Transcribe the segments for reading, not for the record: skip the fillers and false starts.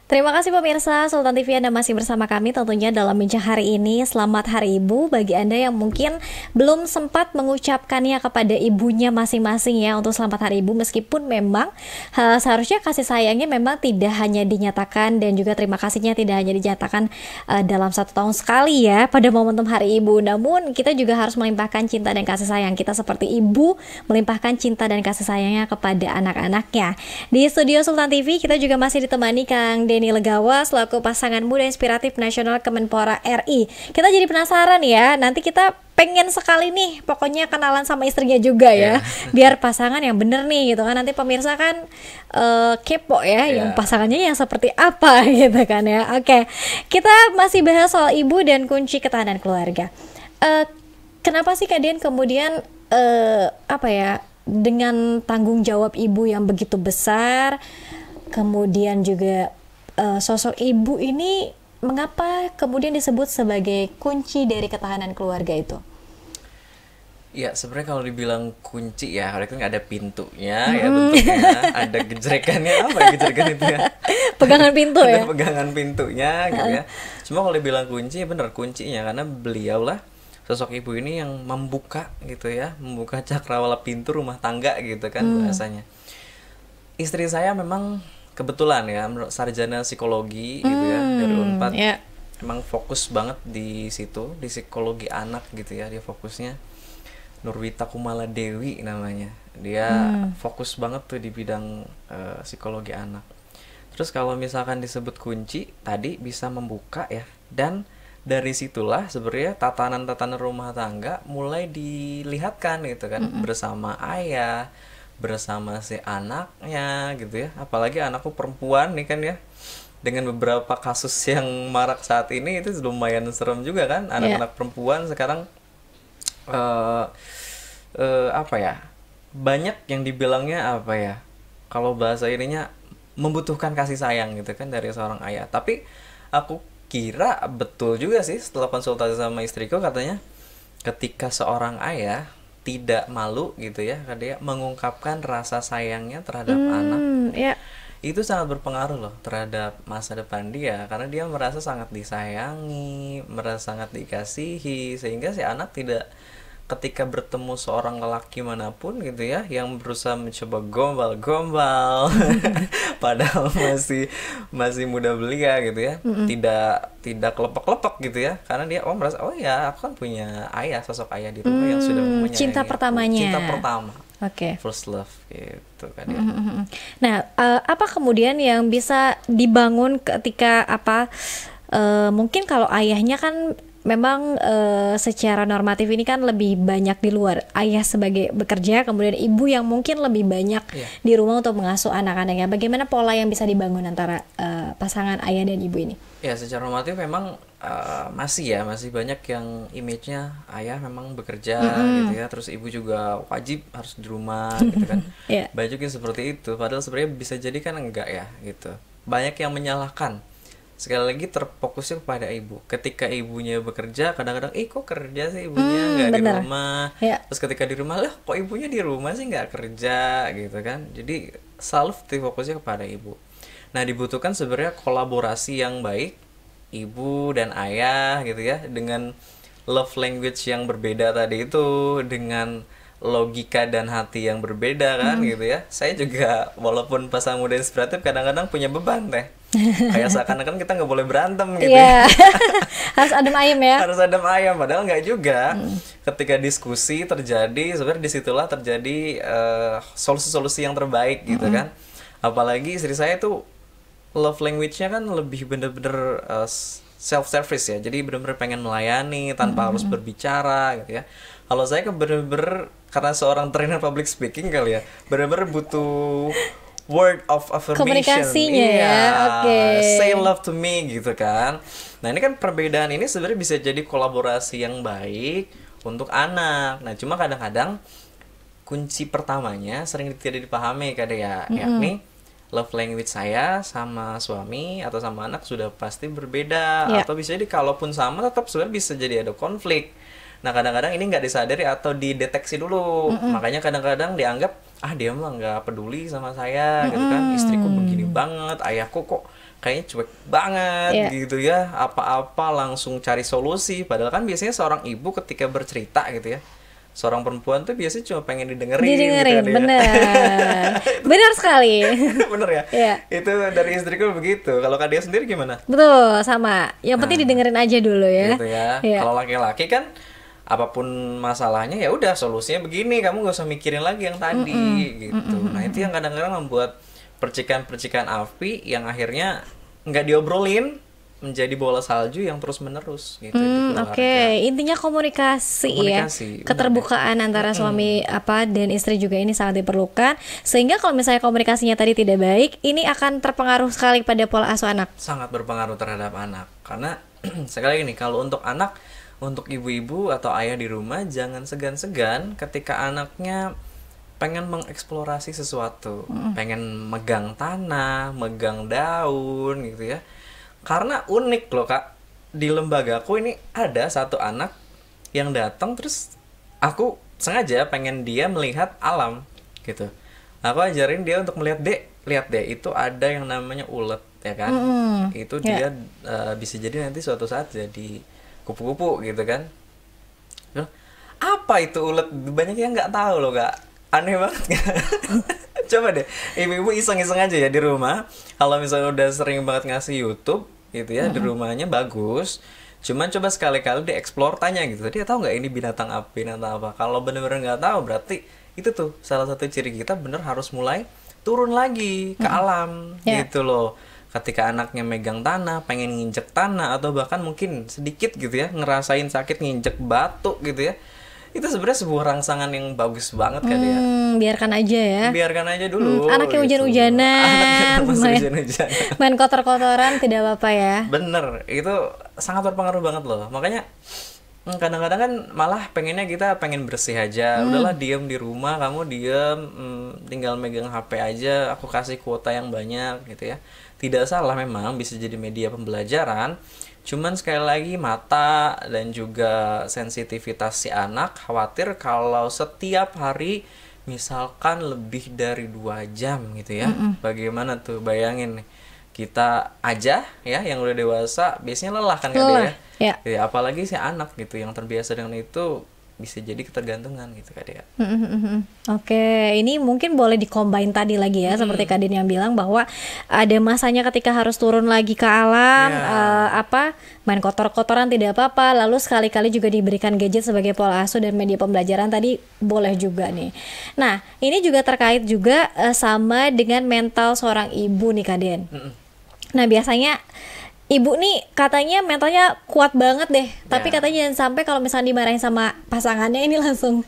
Terima kasih pemirsa Sultan TV, Anda masih bersama kami tentunya dalam bincang hari ini. Selamat Hari Ibu bagi Anda yang mungkin belum sempat mengucapkannya kepada ibunya masing-masing ya, untuk selamat Hari Ibu. Meskipun memang seharusnya kasih sayangnya memang tidak hanya dinyatakan dan juga terima kasihnya tidak hanya dinyatakan dalam 1 tahun sekali ya pada momentum Hari Ibu. Namun kita juga harus melimpahkan cinta dan kasih sayang kita seperti ibu melimpahkan cinta dan kasih sayangnya kepada anak-anaknya. Di studio Sultan TV kita juga masih ditemani Kang Denny Legawa selaku pasangan muda inspiratif nasional Kemenpora RI. Kita jadi penasaran ya, nanti kita pengen sekali nih pokoknya kenalan sama istrinya juga ya, biar pasangan yang bener nih gitu kan. Nanti pemirsa kan kepo ya, yang pasangannya yang seperti apa gitu kan ya. Oke, kita masih bahas soal ibu dan kunci ketahanan keluarga. Kenapa sih Kak Den kemudian dengan tanggung jawab ibu yang begitu besar, kemudian juga sosok ibu ini mengapa kemudian disebut sebagai kunci dari ketahanan keluarga itu? Ya sebenarnya kalau dibilang kunci ya, kalau itu nggak ada pintunya ya bentuknya, ada gejrekannya, apa ya gejrekan itu ya? Pegangan pintu ya? Ada pegangan pintunya gitu ya. Cuma kalau dibilang kunci, bener kuncinya karena beliau lah sosok ibu ini yang membuka gitu ya, membuka cakrawala pintu rumah tangga gitu kan bahasanya. Istri saya memang kebetulan ya, sarjana psikologi gitu ya dari Unpad, emang fokus banget di situ, di psikologi anak gitu ya, dia fokusnya. Nurwita Kumala Dewi namanya, dia fokus banget tuh di bidang psikologi anak. Terus kalau misalkan disebut kunci tadi bisa membuka ya, dan dari situlah sebenarnya tatanan-tatanan rumah tangga mulai dilihatkan gitu kan, bersama ayah, bersama si anaknya gitu ya. Apalagi anakku perempuan nih kan ya, dengan beberapa kasus yang marak saat ini itu lumayan serem juga kan, anak-anak perempuan sekarang banyak yang dibilangnya kalau bahasa ininya membutuhkan kasih sayang gitu kan dari seorang ayah. Tapi aku kira betul juga sih setelah konsultasi sama istriku, katanya ketika seorang ayah tidak malu gitu ya, dia mengungkapkan rasa sayangnya terhadap anak, itu sangat berpengaruh loh terhadap masa depan dia, karena dia merasa sangat disayangi, merasa sangat dikasihi, sehingga si anak tidak, ketika bertemu seorang lelaki manapun gitu ya yang berusaha mencoba gombal-gombal padahal masih muda belia gitu ya, tidak kelepek-kelepek gitu ya, karena dia merasa aku kan punya ayah, sosok ayah di rumah yang sudah menyayangi cinta pertamanya, cinta pertama, first love gitu kan ya. Nah, apa kemudian yang bisa dibangun ketika mungkin kalau ayahnya kan memang secara normatif ini kan lebih banyak di luar, ayah sebagai bekerja, kemudian ibu yang mungkin lebih banyak di rumah untuk mengasuh anak-anaknya. Bagaimana pola yang bisa dibangun antara pasangan ayah dan ibu ini? Ya, secara normatif memang masih banyak yang image-nya ayah memang bekerja gitu ya, terus ibu juga wajib harus di rumah gitu kan. Banyak yang seperti itu, padahal sebenarnya bisa jadi kan enggak ya gitu. Banyak yang menyalahkan, sekali lagi terfokusnya kepada ibu. Ketika ibunya bekerja, kadang-kadang kok kerja sih ibunya nggak di rumah. Terus ketika di rumah, lah kok ibunya di rumah sih nggak kerja gitu kan. Jadi selalu fokusnya kepada ibu. Nah, dibutuhkan sebenarnya kolaborasi yang baik ibu dan ayah gitu ya, dengan love language yang berbeda tadi itu, dengan logika dan hati yang berbeda kan gitu ya. Saya juga walaupun pasangan muda inspiratif kadang-kadang punya beban kayak seakan-akan kita nggak boleh berantem gitu harus adem ayem ya, harus adem ayem, padahal nggak juga. Ketika diskusi terjadi, sebenarnya disitulah terjadi solusi-solusi yang terbaik gitu kan. Apalagi istri saya tuh love language-nya kan lebih bener-bener self-service ya, jadi bener-bener pengen melayani tanpa harus berbicara gitu ya. Kalau saya kan bener-bener, karena seorang trainer public speaking kali ya, bener-bener butuh word of affirmation, komunikasinya say love to me gitu kan. Nah, ini kan perbedaan ini sebenarnya bisa jadi kolaborasi yang baik untuk anak. Nah, cuma kadang-kadang kunci pertamanya sering tidak dipahami yakni love language saya sama suami atau sama anak sudah pasti berbeda, atau bisa jadi kalaupun sama tetap sebenarnya bisa jadi ada konflik. Nah, kadang-kadang ini nggak disadari atau dideteksi dulu. Makanya kadang-kadang dianggap dia mah nggak peduli sama saya gitu kan, istriku begini banget, ayahku kok kayaknya cuek banget gitu ya, apa-apa langsung cari solusi, padahal kan biasanya seorang ibu ketika bercerita gitu ya, seorang perempuan tuh biasanya cuma pengen didengerin gitu ya, bener. Bener sekali. bener ya. Itu dari istriku begitu. Kalau Kak Dia sendiri gimana? Betul, sama. Yang penting didengerin aja dulu ya. Gitu ya. Kalau laki-laki kan apapun masalahnya ya udah solusinya begini, kamu gak usah mikirin lagi yang tadi gitu. Nah itu yang kadang-kadang membuat percikan-percikan api yang akhirnya nggak diobrolin menjadi bola salju yang terus menerus gitu di keluarga. Intinya komunikasi ya, keterbukaan antara suami dan istri juga ini sangat diperlukan, sehingga kalau misalnya komunikasinya tadi tidak baik, ini akan terpengaruh sekali pada pola asuh anak. Sangat berpengaruh terhadap anak, karena sekali lagi nih, kalau untuk anak, untuk ibu-ibu atau ayah di rumah jangan segan-segan ketika anaknya pengen mengeksplorasi sesuatu, pengen megang tanah, megang daun gitu ya. Karena unik loh Kak, di lembagaku ini ada satu anak yang datang, terus aku sengaja pengen dia melihat alam gitu. Aku ajarin dia untuk melihat, lihat deh, itu ada yang namanya ulet ya kan. Itu dia bisa jadi nanti suatu saat jadi kupu-kupu gitu kan. Loh, apa itu ulet? Banyak yang nggak tahu loh Kak, aneh banget kan. Coba deh ibu-ibu iseng-iseng aja ya di rumah, kalau misalnya udah sering banget ngasih YouTube gitu ya, di rumahnya bagus, cuman coba sekali-kali dieksplor, tanya gitu, dia tahu nggak ini binatang apa. Kalau bener-bener nggak tahu, berarti itu tuh salah satu ciri kita bener harus mulai turun lagi ke alam gitu loh. Ketika anaknya megang tanah, pengen nginjek tanah, atau bahkan mungkin sedikit gitu ya ngerasain sakit nginjek batu gitu ya, itu sebenarnya sebuah rangsangan yang bagus banget kan ya. Biarkan aja ya. Biarkan aja dulu. Anaknya hujan-hujanan, main kotor-kotoran tidak apa-apa ya. Bener, itu sangat berpengaruh banget loh. Makanya kadang-kadang kan malah pengennya kita pengen bersih aja. Udahlah diem di rumah, kamu diem, tinggal megang HP aja, aku kasih kuota yang banyak gitu ya. Tidak salah memang, bisa jadi media pembelajaran. Cuman sekali lagi mata dan juga sensitivitas si anak, khawatir kalau setiap hari misalkan lebih dari 2 jam gitu ya. Bagaimana tuh, bayangin nih, kita aja ya yang udah dewasa biasanya lelah kan Kak ya. Ya apalagi si anak gitu yang terbiasa dengan itu, bisa jadi ketergantungan gitu Kak Dea. Oke, ini mungkin boleh dikombin tadi lagi ya, seperti Kak Din yang bilang bahwa ada masanya ketika harus turun lagi ke alam, main kotor-kotoran tidak apa-apa, lalu sekali-kali juga diberikan gadget sebagai pola asuh dan media pembelajaran tadi boleh juga nih. Nah, ini juga terkait juga sama dengan mental seorang ibu nih Kak Din. Nah, biasanya ibu nih katanya mentalnya kuat banget deh, tapi katanya jangan sampai kalau misalnya dimarahin sama pasangannya ini langsung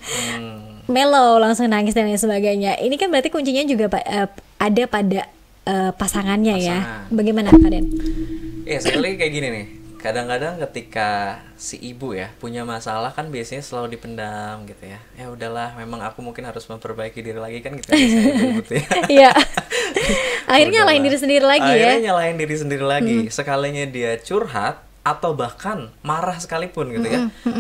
mellow, langsung nangis dan lain sebagainya. Ini kan berarti kuncinya juga ada pada pasangannya ya. Bagaimana Kak Den? Sekali kayak gini nih. Kadang-kadang ketika si ibu ya punya masalah kan biasanya selalu dipendam gitu ya. Ya udahlah, memang aku mungkin harus memperbaiki diri lagi kan gitu ya. Iya. Akhirnya nyalahin diri sendiri lagi ya. Akhirnya nyalahin diri sendiri lagi. Sekalinya dia curhat atau bahkan marah sekalipun gitu ya.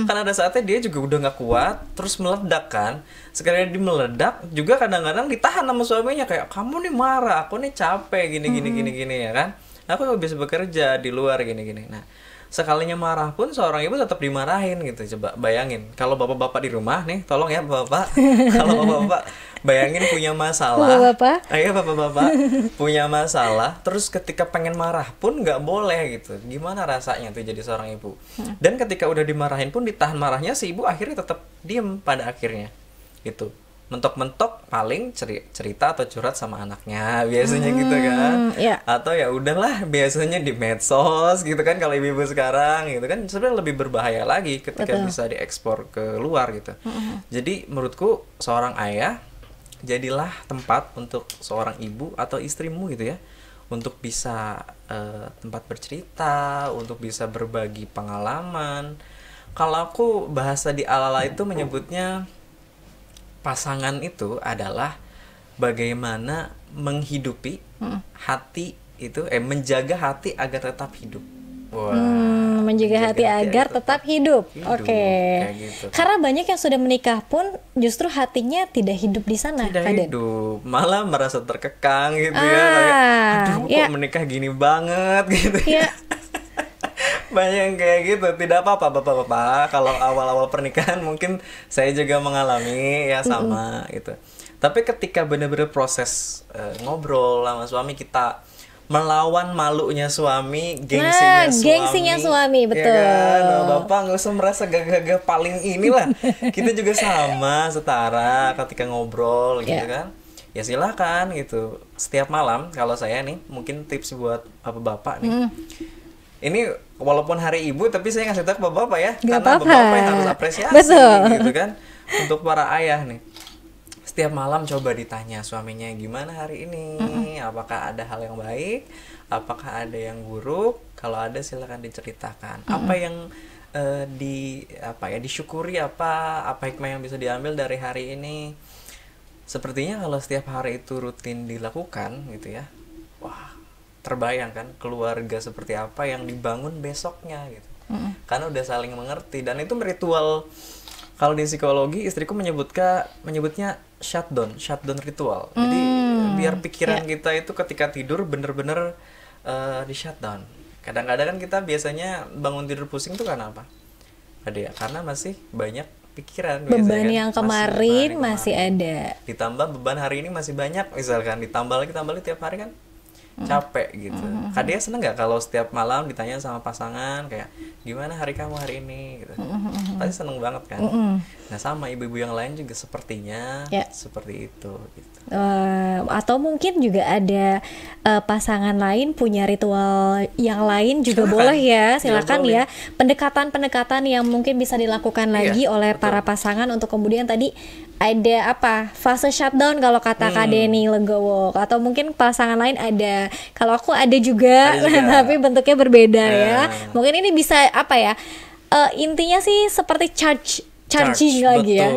Kan ada saatnya dia juga udah nggak kuat, terus meledak kan. Sekalinya dia meledak juga kadang-kadang ditahan sama suaminya, kayak kamu nih marah, aku nih capek gini ya kan. Aku bisa bekerja di luar gini. Nah, sekalinya marah pun seorang ibu tetap dimarahin gitu. Coba bayangin kalau bapak-bapak di rumah nih, tolong ya bapak, kalau bapak-bapak bayangin punya masalah, bapak-bapak punya masalah, terus ketika pengen marah pun nggak boleh gitu. Gimana rasanya tuh jadi seorang ibu? Dan ketika udah dimarahin pun ditahan marahnya, si ibu akhirnya tetap diem pada akhirnya gitu. Mentok-mentok paling cerita atau curhat sama anaknya biasanya gitu kan. Atau ya udahlah biasanya di medsos gitu kan, kalau ibu-ibu sekarang gitu kan sebenarnya lebih berbahaya lagi ketika bisa diekspor ke luar gitu. Jadi menurutku seorang ayah, jadilah tempat untuk seorang ibu atau istrimu gitu ya, untuk bisa tempat bercerita, untuk bisa berbagi pengalaman. Kalau aku bahasa di Alala itu menyebutnya pasangan itu adalah bagaimana menghidupi hati itu, menjaga hati agar tetap hidup Wah, menjaga hati agar tetap hidup. hidup, Oke. kayak gitu. Karena banyak yang sudah menikah pun justru hatinya tidak hidup di sana, Tidak Kak Den. hidup, malah merasa terkekang gitu ya, kayak aduh ya. kok menikah gini banget gitu Ya. Banyak yang kayak gitu. Tidak apa-apa bapak-bapak, kalau awal-awal pernikahan mungkin saya juga mengalami ya sama gitu. Tapi ketika benar-benar proses ngobrol sama suami, kita melawan malunya suami, Gengsinya suami, betul. Ya kan? Nah, bapak nggak usah merasa gagah-gagah paling inilah. Kita juga sama, setara ketika ngobrol gitu kan. Ya silakan gitu. Setiap malam kalau saya nih, mungkin tips buat bapak-bapak nih. Ini walaupun hari ibu, tapi saya ngasih tahu ke bapak-bapak ya, Gak karena apa-apa. bapak yang harus apresiasi. Betul. Gitu kan. Untuk para ayah nih, setiap malam coba ditanya suaminya, gimana hari ini, apakah ada hal yang baik, apakah ada yang buruk. Kalau ada silakan diceritakan. Apa yang disyukuri, apa hikmah yang bisa diambil dari hari ini. Sepertinya kalau setiap hari itu rutin dilakukan gitu ya, wah, terbayang kan keluarga seperti apa yang dibangun besoknya gitu. Karena udah saling mengerti, dan itu ritual. Kalau di psikologi, istriku menyebutnya shutdown ritual. Jadi biar pikiran kita itu ketika tidur bener-bener di shutdown. Kadang-kadang kan kita biasanya bangun tidur pusing tuh karena apa? Ada ya, karena masih banyak pikiran. Beban kan? yang kemarin masih ada. Ditambah beban hari ini masih banyak, misalkan ditambah lagi tiap hari kan capek gitu. Kak Dea seneng nggak kalau setiap malam ditanya sama pasangan kayak gimana hari kamu hari ini gitu? Pasti seneng banget kan. Nah sama ibu-ibu yang lain juga sepertinya seperti itu gitu. Atau mungkin juga ada pasangan lain punya ritual yang lain juga boleh ya, silakan ya. Pendekatan-pendekatan yang mungkin bisa dilakukan lagi oleh para pasangan untuk kemudian tadi ada fase shutdown kalau kata Kak Denny Legowo, atau mungkin pasangan lain ada. Kalau aku ada juga. Tapi bentuknya berbeda ya. Mungkin ini bisa intinya sih seperti charging lagi ya.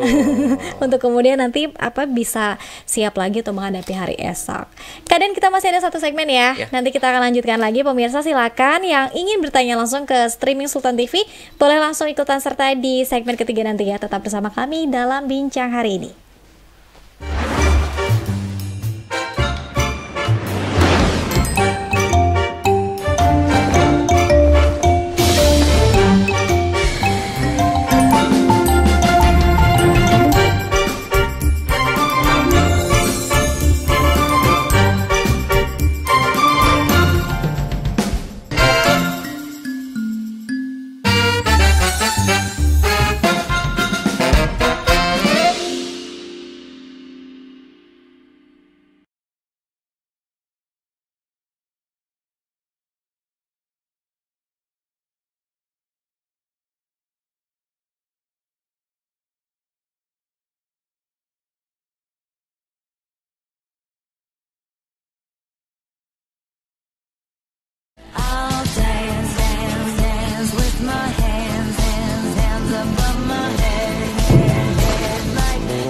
Untuk kemudian nanti bisa siap lagi untuk menghadapi hari esok. Kadang kita masih ada satu segmen ya. Nanti kita akan lanjutkan lagi. Pemirsa silakan yang ingin bertanya langsung ke streaming Sultan TV boleh langsung ikutan serta di segmen ketiga nanti ya. Tetap bersama kami dalam Bincang Hari Ini.